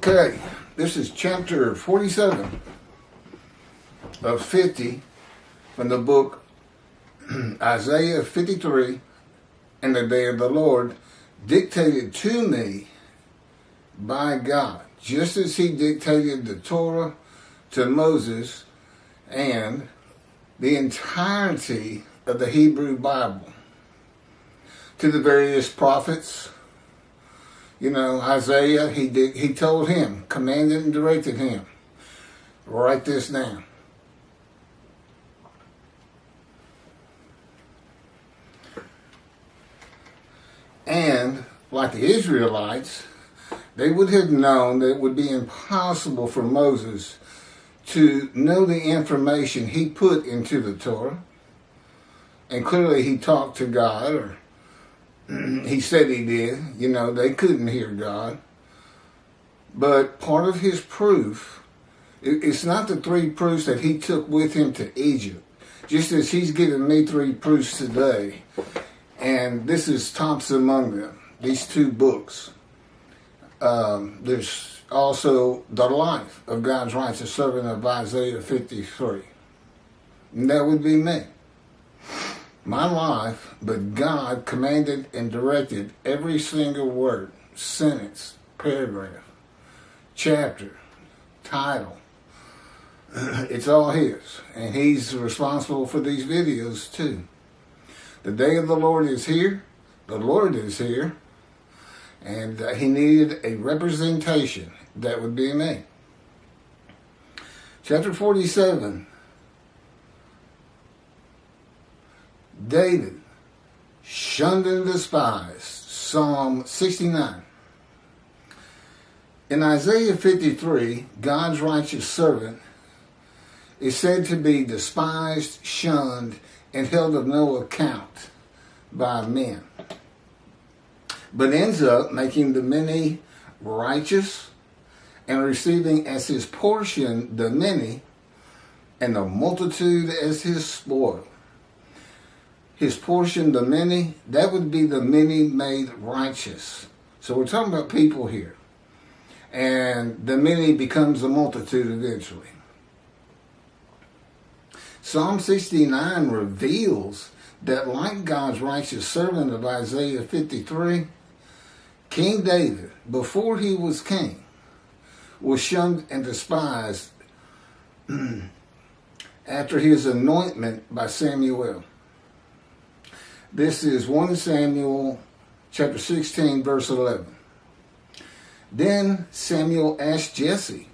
Okay, this is chapter 47 of 50 from the book Isaiah 53, and the day of the Lord, dictated to me by God, just as he dictated the Torah to Moses and the entirety of the Hebrew Bible to the various prophets. You know, Isaiah, he told him, commanded and directed him, write this down. And like the Israelites, they would have known that it would be impossible for Moses to know the information he put into the Torah. And clearly he talked to God, or he said he did. You know, they couldn't hear God. But part of his proof, it's not the three proofs that he took with him to Egypt. Just as he's given me three proofs today. And this is tops among them, these two books. There's also the life of God's righteous servant of Isaiah 53. And that would be me. My life, but God commanded and directed every single word, sentence, paragraph, chapter, title. It's all his. And he's responsible for these videos too. The day of the Lord is here. The Lord is here. And he needed a representation. That would be me. Chapter 47. David, shunned and despised. Psalm 69. In Isaiah 53, God's righteous servant is said to be despised, shunned, and held of no account by men, but ends up making the many righteous and receiving as his portion the many, and the multitude as his spoil. His portion, the many, that would be the many made righteous. So we're talking about people here. And the many becomes the multitude eventually. Psalm 69 reveals that, like God's righteous servant of Isaiah 53, King David, before he was king, was shunned and despised after his anointment by Samuel. This is 1 Samuel chapter 16, verse 11. Then Samuel asked Jesse,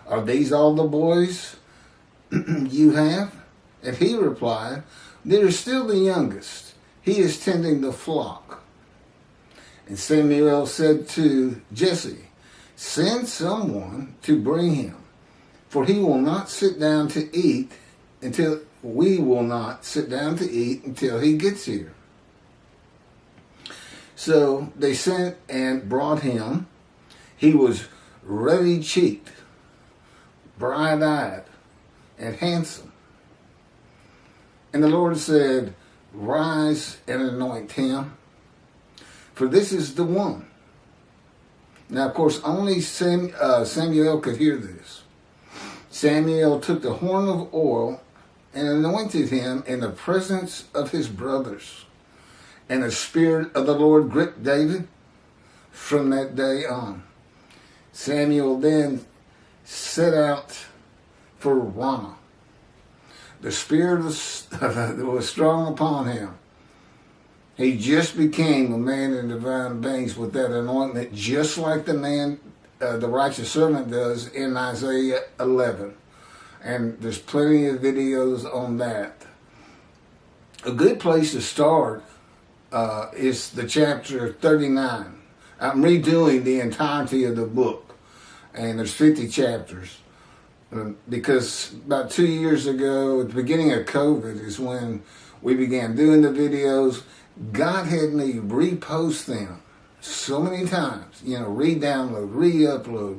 "Are these all the boys you have?" And he replied, "There is still the youngest. He is tending the flock." And Samuel said to Jesse, "Send someone to bring him, for he will not sit down to eat until we will not sit down to eat until he gets here." So they sent and brought him. He was ruddy-cheeked, bright-eyed, and handsome. And the Lord said, "Rise and anoint him, for this is the one." Now, of course, only Samuel could hear this. Samuel took the horn of oil and anointed him in the presence of his brothers. And the Spirit of the Lord gripped David from that day on. Samuel then set out for Ramah. The Spirit was strong upon him. He just became a man in divine beings with that anointment, just like the man, the righteous servant does in Isaiah 11. And there's plenty of videos on that. A good place to start is the chapter 39. I'm redoing the entirety of the book, and there's 50 chapters. Because about 2 years ago, at the beginning of COVID, is when we began doing the videos. God had me repost them so many times, you know, re-download, re-upload,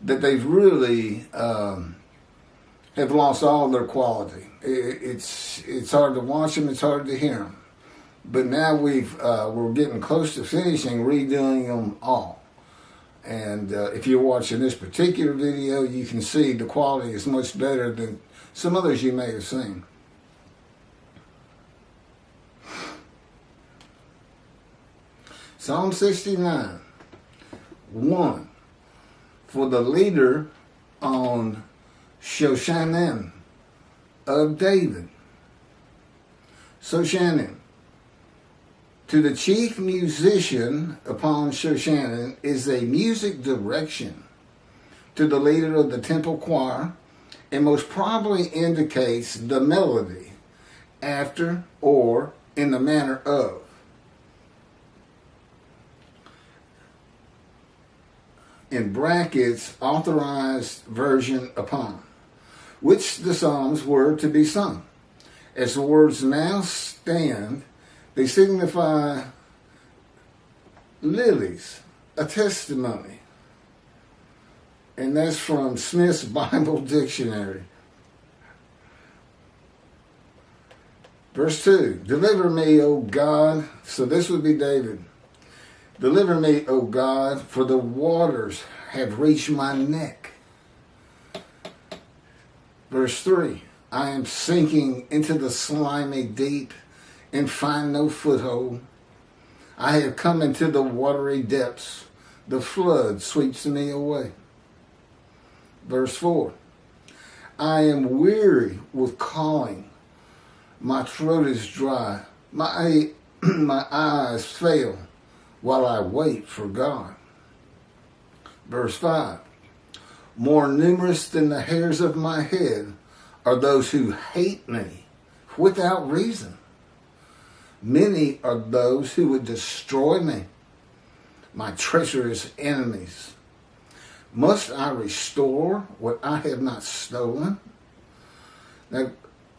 that they've really have lost all their quality. It's hard to watch them, it's hard to hear them. But now we're getting close to finishing redoing them all. And if you're watching this particular video, you can see the quality is much better than some others you may have seen. Psalm 69, 1. For the leader on Shunned of David. Shunned. To the chief musician upon Shunned is a music direction to the leader of the temple choir, and most probably indicates the melody after or in the manner of. In brackets, authorized version upon, which the Psalms were to be sung. As the words now stand, they signify lilies, a testimony. And that's from Smith's Bible Dictionary. Verse 2, deliver me, O God. So this would be David. Deliver me, O God, for the waters have reached my neck. Verse 3, I am sinking into the slimy deep and find no foothold. I have come into the watery depths. The flood sweeps me away. Verse 4, I am weary with calling. My throat is dry. My eyes fail while I wait for God. Verse 5, more numerous than the hairs of my head are those who hate me without reason. Many are those who would destroy me, my treacherous enemies. Must I restore what I have not stolen? Now,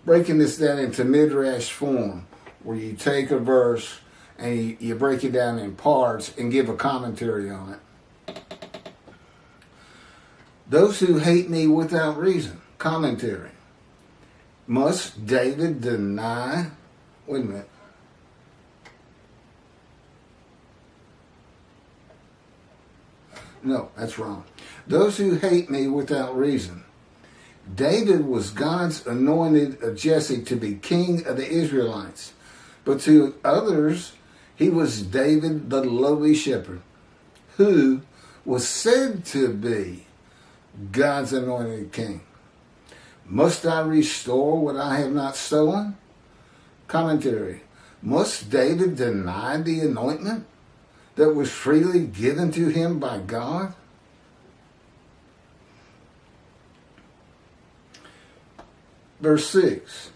breaking this down into midrash form, where you take a verse and you break it down in parts and give a commentary on it. Those who hate me without reason. Commentary. Must David deny? Wait a minute. No, that's wrong. Those who hate me without reason. David was God's anointed of Jesse to be king of the Israelites. But to others, he was David the lowly shepherd, who was said to be God's anointed king. Must I restore what I have not stolen? Commentary. Must David deny the anointment that was freely given to him by God? Verse 6.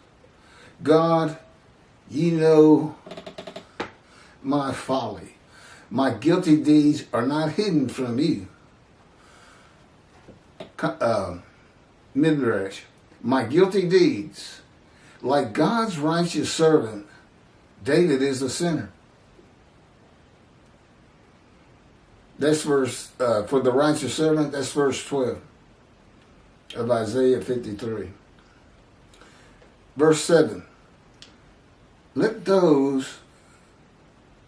God, ye know my folly. My guilty deeds are not hidden from you. Midrash. My guilty deeds, like God's righteous servant, David is a sinner. That's verse, for the righteous servant, that's verse 12 of Isaiah 53. Verse 7. Let those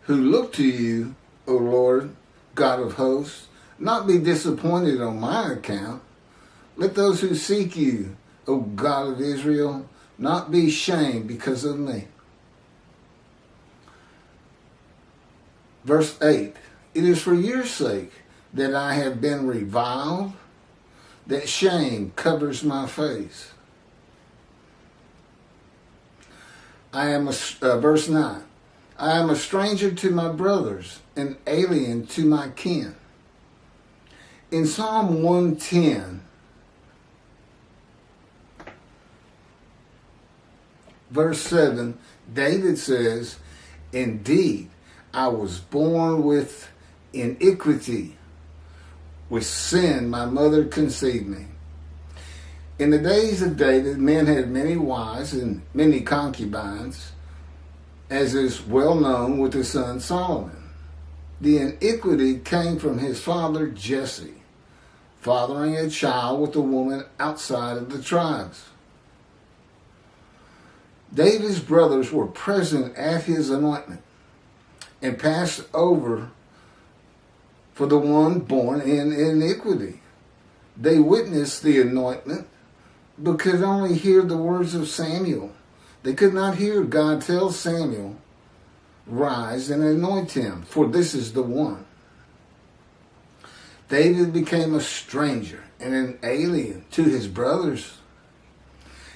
who look to you, O Lord, God of hosts, not be disappointed on my account. Let those who seek you, O God of Israel, not be shamed because of me. Verse 8. It is for your sake that I have been reviled, that shame covers my face. Verse 9. I am a stranger to my brothers, an alien to my kin. In Psalm 110, verse 7, David says, indeed, I was born with iniquity. With sin, my mother conceived me. In the days of David, men had many wives and many concubines, as is well known with his son Solomon. The iniquity came from his father Jesse, fathering a child with a woman outside of the tribes. David's brothers were present at his anointment and passed over for the one born in iniquity. They witnessed the anointment, but could only hear the words of Samuel. They could not hear God tell Samuel, rise and anoint him, for this is the one. David became a stranger and an alien to his brothers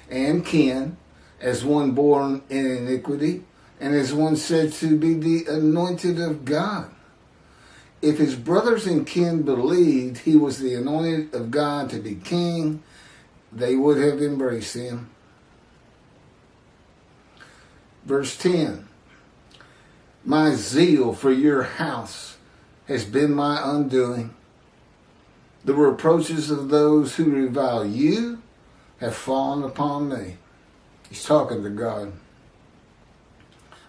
and kin, as one born in iniquity, and as one said to be the anointed of God. If his brothers and kin believed he was the anointed of God to be king, they would have embraced him. Verse 10, my zeal for your house has been my undoing. The reproaches of those who revile you have fallen upon me. He's talking to God.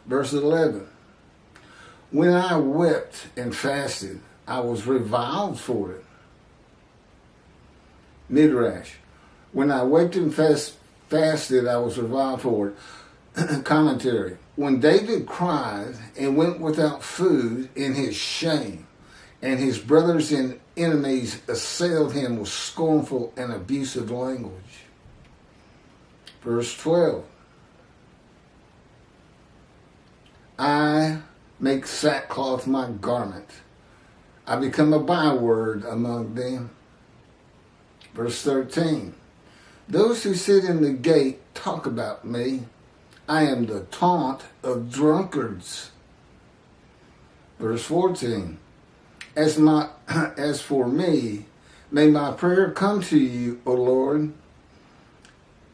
Verse 11, when I wept and fasted, I was reviled for it. Midrash, when I wept and fasted, I was reviled for it. Commentary, when David cried and went without food in his shame, and his brothers and enemies assailed him with scornful and abusive language. Verse 12, I make sackcloth my garment. I become a byword among them. Verse 13, those who sit in the gate talk about me. I am the taunt of drunkards. Verse 14, as for me, may my prayer come to you, O Lord,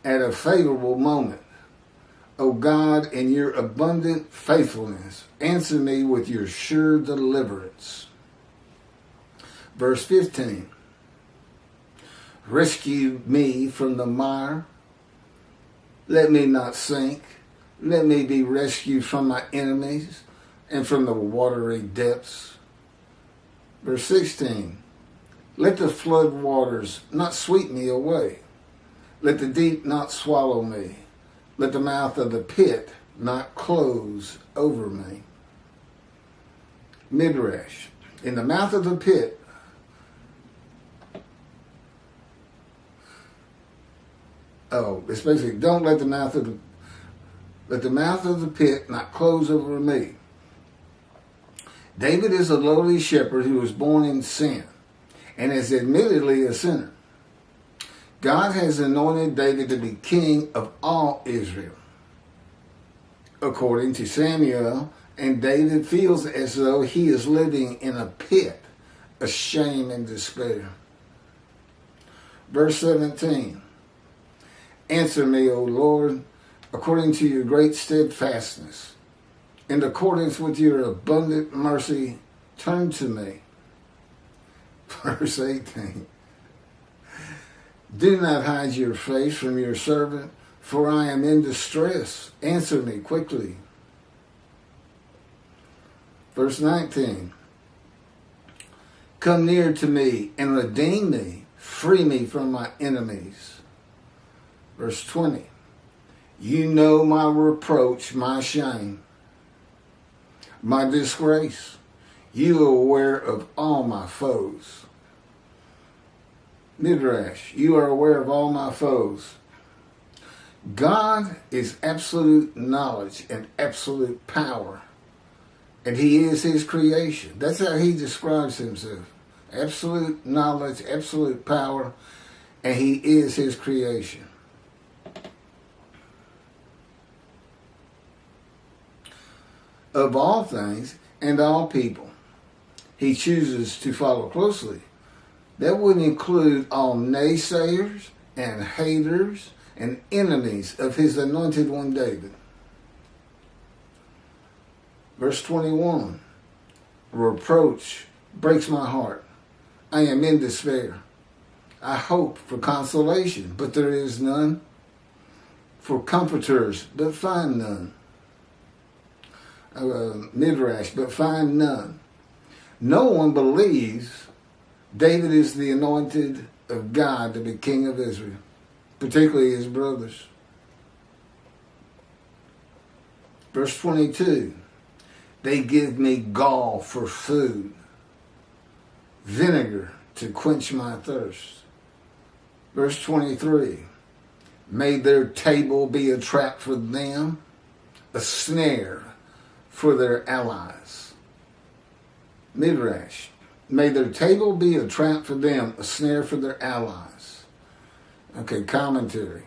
at a favorable moment. O God, in your abundant faithfulness, answer me with your sure deliverance. Verse 15, rescue me from the mire. Let me not sink. Let me be rescued from my enemies and from the watery depths. Verse 16, let the flood waters not sweep me away. Let the deep not swallow me. Let the mouth of the pit not close over me. Midrash, in the mouth of the pit, it's basically, don't let the mouth of the pit not close over me. David is a lowly shepherd who was born in sin and is admittedly a sinner. God has anointed David to be king of all Israel, according to Samuel, and David feels as though he is living in a pit of shame and despair. Verse 17, answer me, O Lord, according to your great steadfastness. In accordance with your abundant mercy, turn to me. Verse 18, do not hide your face from your servant, for I am in distress. Answer me quickly. Verse 19, come near to me and redeem me. Free me from my enemies. Verse 20, you know my reproach, my shame, my disgrace. You are aware of all my foes. Midrash, you are aware of all my foes. God is absolute knowledge and absolute power, and he is his creation. That's how he describes himself. Absolute knowledge, absolute power, and he is his creation. Of all things and all people, he chooses to follow closely. That would include all naysayers and haters and enemies of his anointed one, David. Verse 21, reproach breaks my heart. I am in despair. I hope for consolation, but there is none. For comforters, but find none. Midrash, but find none. No one believes David is the anointed of God to be king of Israel, particularly his brothers. Verse 22, they give me gall for food. vinegar to quench my thirst. Verse 23, may their table be a trap for them, a snare for their allies. Midrash, may their table be a trap for them, a snare for their allies. Okay, commentary.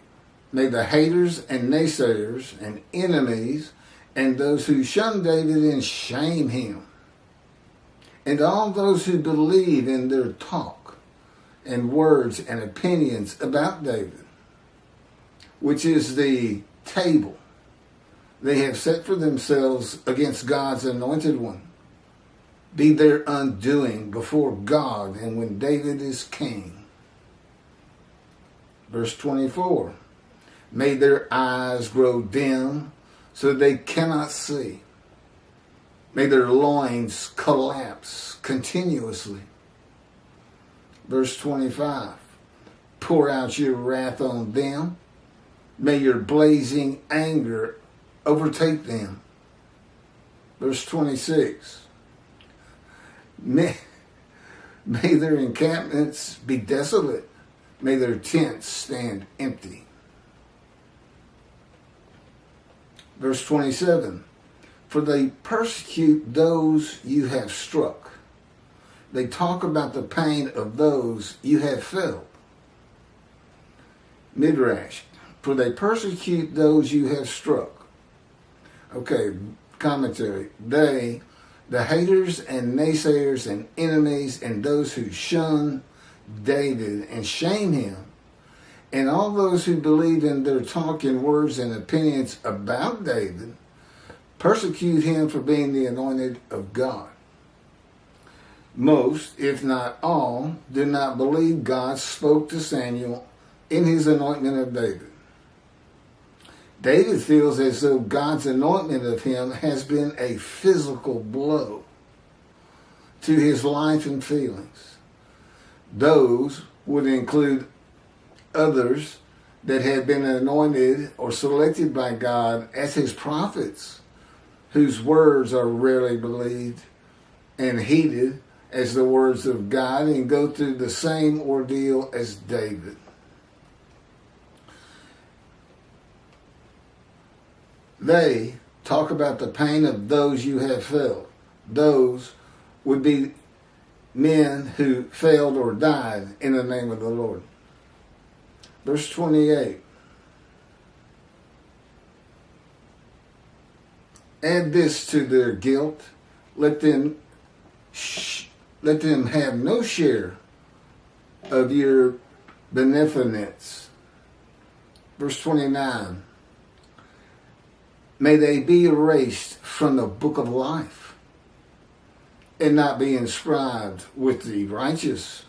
May the haters and naysayers and enemies and those who shun David and shame him, and all those who believe in their talk and words and opinions about David, which is the table they have set for themselves against God's anointed one, be their undoing before God and when David is king. Verse 24, may their eyes grow dim so they cannot see. May their loins collapse continuously. Verse 25, pour out your wrath on them. May your blazing anger overtake them. Verse 26, may their encampments be desolate. May their tents stand empty. Verse 27, for they persecute those you have struck. They talk about the pain of those you have felt. Midrash, for they persecute those you have struck. Okay, commentary. They, the haters and naysayers and enemies and those who shun David and shame him, and all those who believe in their talk and words and opinions about David, persecute him for being the anointed of God. Most, if not all, do not believe God spoke to Samuel in his anointment of David. David feels as though God's anointment of him has been a physical blow to his life and feelings. Those would include others that had been anointed or selected by God as his prophets, whose words are rarely believed and heeded as the words of God and go through the same ordeal as David. They talk about the pain of those you have felt. Those would be men who failed or died in the name of the Lord. Verse 28. Add this to their guilt. Let them have no share of your beneficence. Verse 29. May they be erased from the book of life and not be inscribed with the righteous.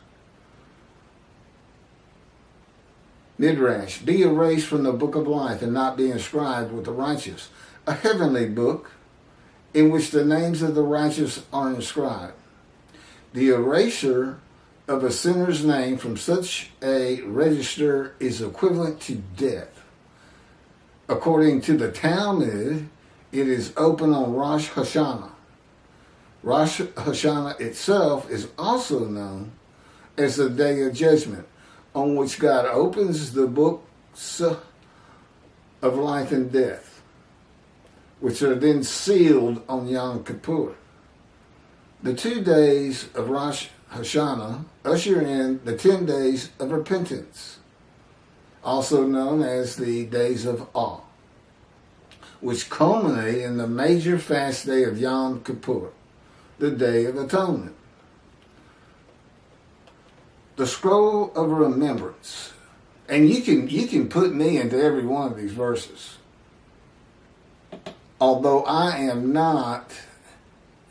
Midrash, be erased from the book of life and not be inscribed with the righteous. A heavenly book in which the names of the righteous are inscribed. The erasure of a sinner's name from such a register is equivalent to death. According to the Talmud, it is open on Rosh Hashanah. Rosh Hashanah itself is also known as the Day of Judgment, on which God opens the books of life and death, which are then sealed on Yom Kippur. The 2 days of Rosh Hashanah usher in the 10 days of repentance, also known as the days of awe, which culminate in the major fast day of Yom Kippur, the Day of Atonement. The scroll of remembrance, and you can put me into every one of these verses, although I am not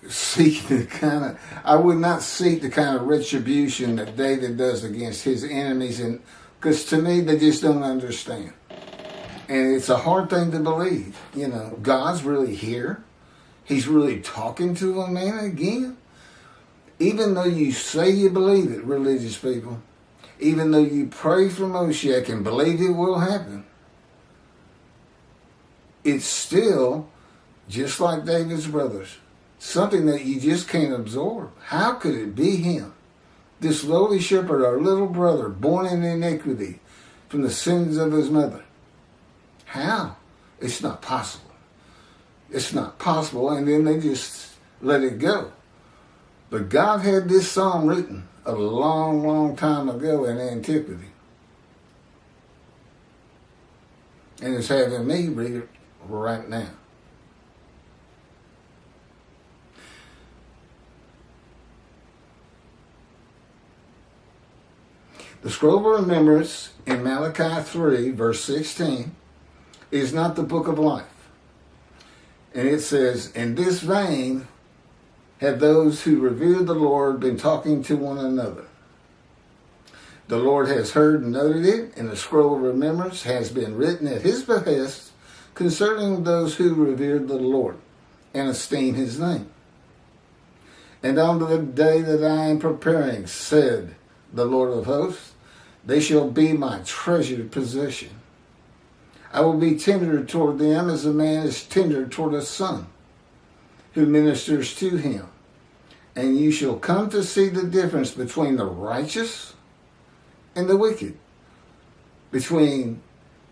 seeking I would not seek the kind of retribution that David does against his enemies, and because to me they just don't understand, and it's a hard thing to believe. You know, God's really here. He's really talking to them, man, again. Even though you say you believe it, religious people, even though you pray for Moshiach and believe it will happen, it's still, just like David's brothers, something that you just can't absorb. How could it be him? this lowly shepherd, our little brother, born in iniquity from the sins of his mother. How? It's not possible. It's not possible. And then they just let it go. But God had this psalm written a long, long time ago in antiquity. And it's having me read it right now. The scroll of remembrance in Malachi 3, verse 16, is not the book of life. And it says, in this vein have those who revered the Lord been talking to one another. The Lord has heard and noted it, and the scroll of remembrance has been written at his behest concerning those who revered the Lord and esteem his name. And on the day that I am preparing, said the Lord of hosts, they shall be my treasured possession. I will be tender toward them as a man is tender toward a son who ministers to him. And you shall come to see the difference between the righteous and the wicked, between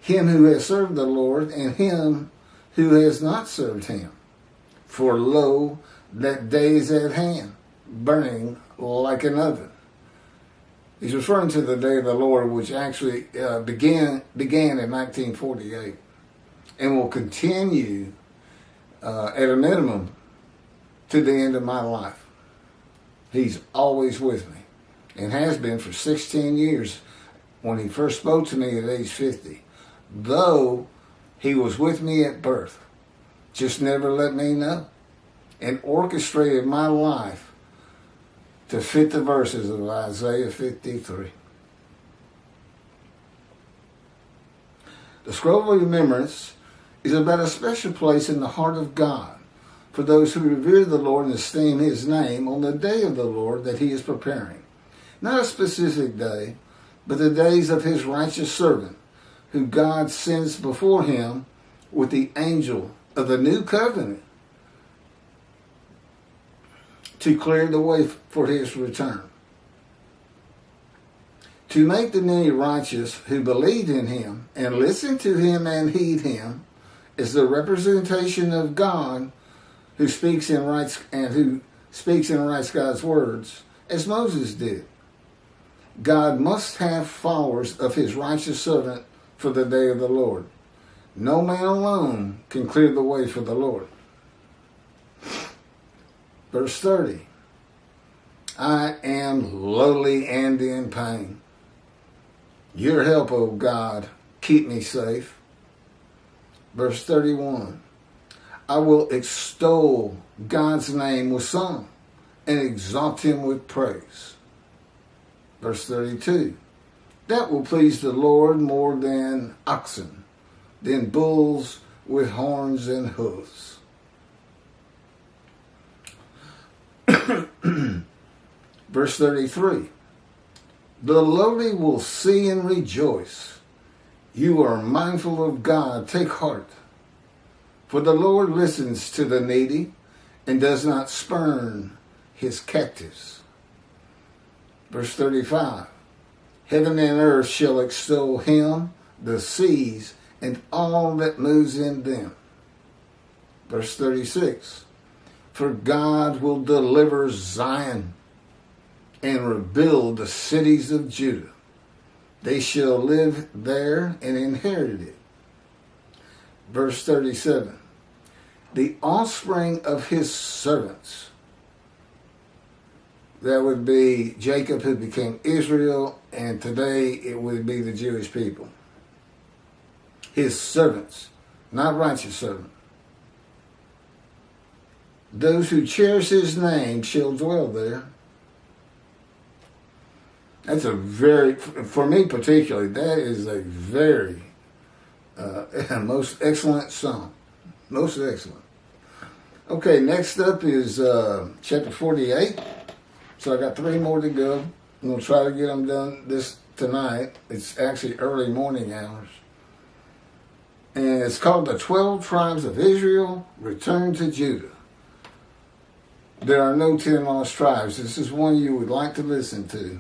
him who has served the Lord and him who has not served him. For lo, that day is at hand, burning like an oven. He's referring to the day of the Lord, which actually began in 1948 and will continue at a minimum to the end of my life. He's always with me and has been for 16 years when he first spoke to me at age 50. Though he was with me at birth, just never let me know and orchestrated my life to fit the verses of Isaiah 53. The scroll of remembrance is about a special place in the heart of God for those who revere the Lord and esteem his name on the day of the Lord that he is preparing. Not a specific day, but the days of his righteous servant, who God sends before him with the angel of the new covenant to clear the way for his return. To make the many righteous who believe in him and listen to him and heed him is the representation of God who speaks and writes God's words, as Moses did. God must have followers of his righteous servant for the day of the Lord. No man alone can clear the way for the Lord. Verse 30, I am lowly and in pain. Your help, O God, keep me safe. Verse 31, I will extol God's name with song and exalt him with praise. Verse 32, that will please the Lord more than oxen, than bulls with horns and hoofs. Verse 33, the lowly will see and rejoice. You are mindful of God, take heart. For the Lord listens to the needy and does not spurn his captives. Verse 35, heaven and earth shall extol him, the seas and all that moves in them. Verse 36, for God will deliver Zion and rebuild the cities of Judah. They shall live there and inherit it. Verse 37, the offspring of his servants. That would be Jacob, who became Israel, and today it would be the Jewish people. His servants, not righteous servants. Those who cherish his name shall dwell there. That's a very, for me particularly, that is a very most excellent song. Most excellent. Okay, next up is chapter 48. So I got 3 more to go. I'm going to try to get them done this tonight. It's actually early morning hours. And it's called The 12 Tribes of Israel Return to Judah. There are no 10 lost tribes. This is one you would like to listen to.